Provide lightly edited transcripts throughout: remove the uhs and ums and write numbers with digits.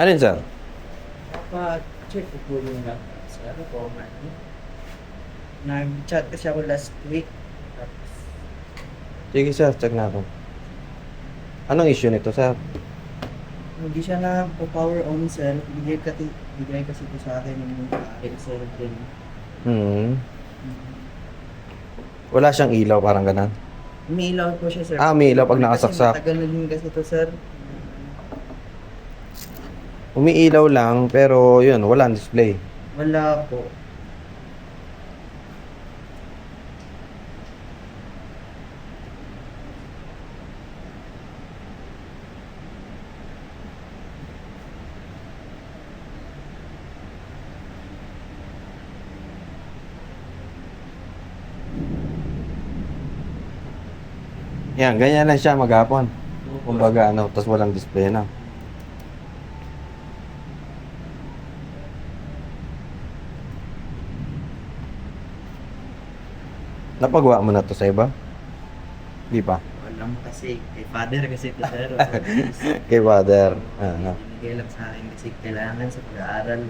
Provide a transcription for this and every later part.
Ano yun, sir? Check ko po yung sa ano po, nag-chat kasi ako last week. Tapos, Sige, sir. Check natin. Anong issue nito, sir? hindi siya na po power on, sir. Bigay kasi po sa akin yung sir. Then, Hmm. Wala siyang ilaw, parang ganun. umiilaw po siya, sir. May ilaw pag nakasaksak. Kasi matagal na din kasi ito, sir. Umiilaw lang, pero yun, walang display. Wala po. Yan, ganyan lang siya maghapon. Kumbaga, tapos walang display na. Napagawa mo na to sa iba? Di pa? Walang kasi, kay father kasi ito, sir. Kay father. Binigay lang sa akin kasi kailangan sa pag-aaral.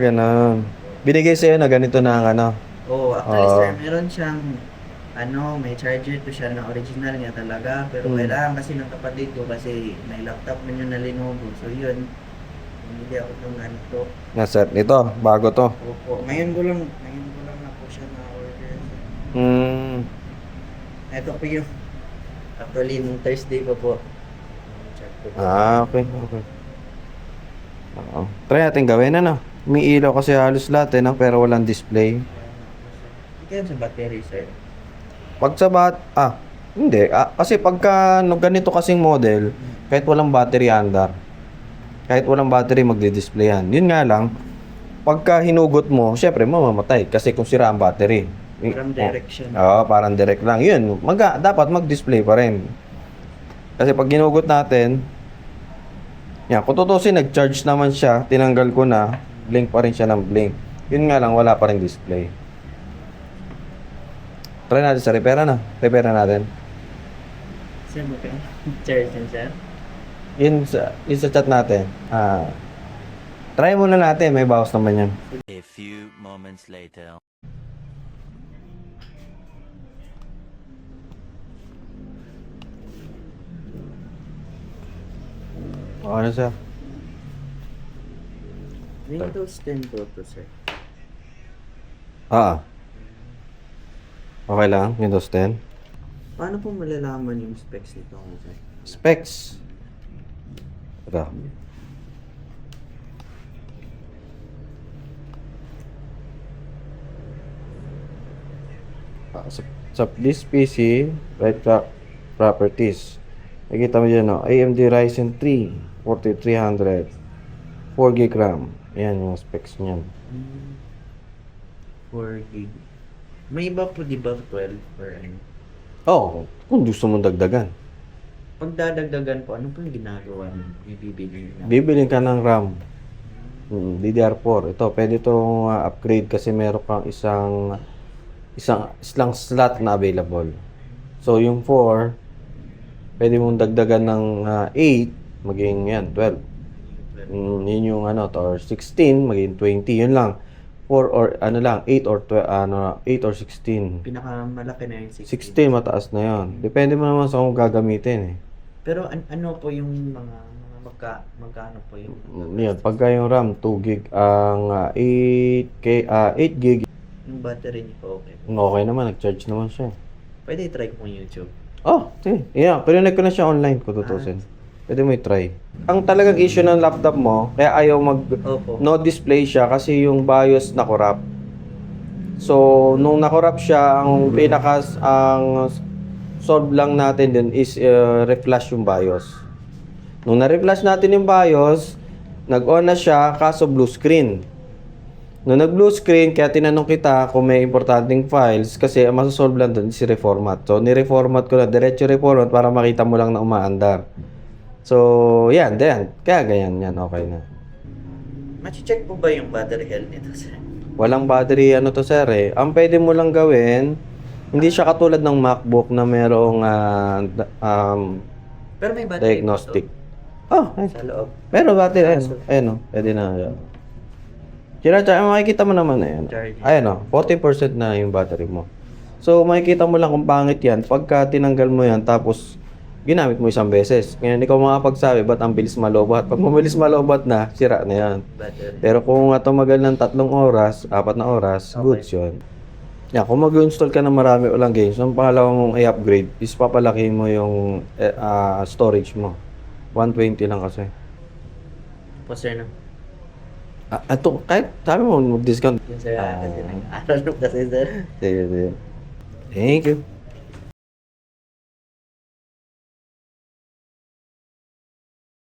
Ganun. Binigay sa'yo na ganito na ang ano. Oo, actually, sir, meron siyang may charger to siya na original niya talaga. Pero kailangan kasi ng kapatid ko kasi may laptop na niya na Lenovo. So, yun. Bumili ako ng ganito. Na set nito, bago to. Opo. Ngayon ko lang na po siya na-order. Ito po yung actually, nung Thursday pa po. Check ko. Okay. Try natin gawin, ano? May ilaw kasi halos lahat, pero walang display. Hindi yan sa battery, sir. Pag sa hindi. Kasi pagka ganito kasing model, kahit walang battery under, kahit walang battery magdi-display yan. Yun nga lang, pagka hinugot mo, syempre mamamatay kasi kung sira ang battery. Parang direction. Parang direct lang. Yun, dapat mag-display pa rin. Kasi pag hinugot natin, yan, kung tutusin, nag-charge naman siya, tinanggal ko na, blink pa rin siya ng blink. Yun nga lang, wala pa rin display. Try natin sa repera natin. Sir, okay. Charge yan, sir. Yun sa chat natin. Try muna natin, may bawas naman yan. A few moments later. Ano siya? Windows 10 Pro to, sir. Okay lang, Windows 10. Paano po malalaman yung specs nito, sir? Specs. Ito. Sa this PC, right properties. Nakita mo dyan, AMD Ryzen 3 4300 4GB RAM. Ayan yung specs niyan. 4 gig. May iba po, di ba, 12 or ano? Kung gusto mong dagdagan. Pag dadagdagan po, ano po yung ginagawa niyo? Bibili na? Bibilin ka ng RAM. DDR4. Ito, pwede itong upgrade kasi meron kang isang slot na available. So, yung 4, pwede mong dagdagan ng 8, maging yan, 12. Yun yung or 16, maging 20. Yun lang. 4 or 8 or 8 or 16. Pinakamalaki na yung 16 mataas na yun. Depende mo naman sa kung gagamitin Pero ano po yung mga magkano po yung Yan, pagka yung RAM 2 gig ang 8 gig. yung battery niyo po, okay? Okay naman, nag-charge naman siya. Pwede i-try ko yung YouTube. Sige. Yeah, connect ko na siya online kung tutusin. Pwede mo i-try. Ang talagang issue ng laptop mo, kaya ayaw Opo. no display siya kasi yung BIOS na-corrupt. So, nung na-corrupt siya, ang solve lang natin din is reflash yung BIOS. Nung na-reflash natin yung BIOS, nag-on na siya kaso blue screen. Nung nag-blue screen, kaya tinanong kita kung may importanteng files kasi ang masasolve lang doon is reformat. So, ni-reformat ko na, diretso reformat para makita mo lang na umaandar. So, yan. Kaya ganyan yan, okay na. Machi-check po ba yung battery health nito, sir? Walang battery to sir Ang pwede mo lang gawin, hindi siya katulad ng MacBook na merong Pero may battery diagnostic. Oh, ayun. sa loob. Meron battery, ayun o, pwede na. Makikita mo naman, ayun. Charge. Ayun o, 40% na yung battery mo. So, makikita mo lang kung pangit yan. Pagka tinanggal mo yan, tapos ginamit mo isang beses. Ngayon, ikaw makapagsabi, ba't ang bilis malobat? Pag mabilis malobat na, sira na yan. Battery. Pero kung tumagal ng 3 oras, 4 na oras, Okay. goods yun. Yeah, kung mag-install ka ng marami ulang games, ang pangalawa mong i-upgrade is papalaki mo yung storage mo. 120 lang kasi. Po sir no. Ito, kahit sabi mo mag-discount. Yun sir, kasi nag-aaral kasi sir. Sige, sige. Thank you.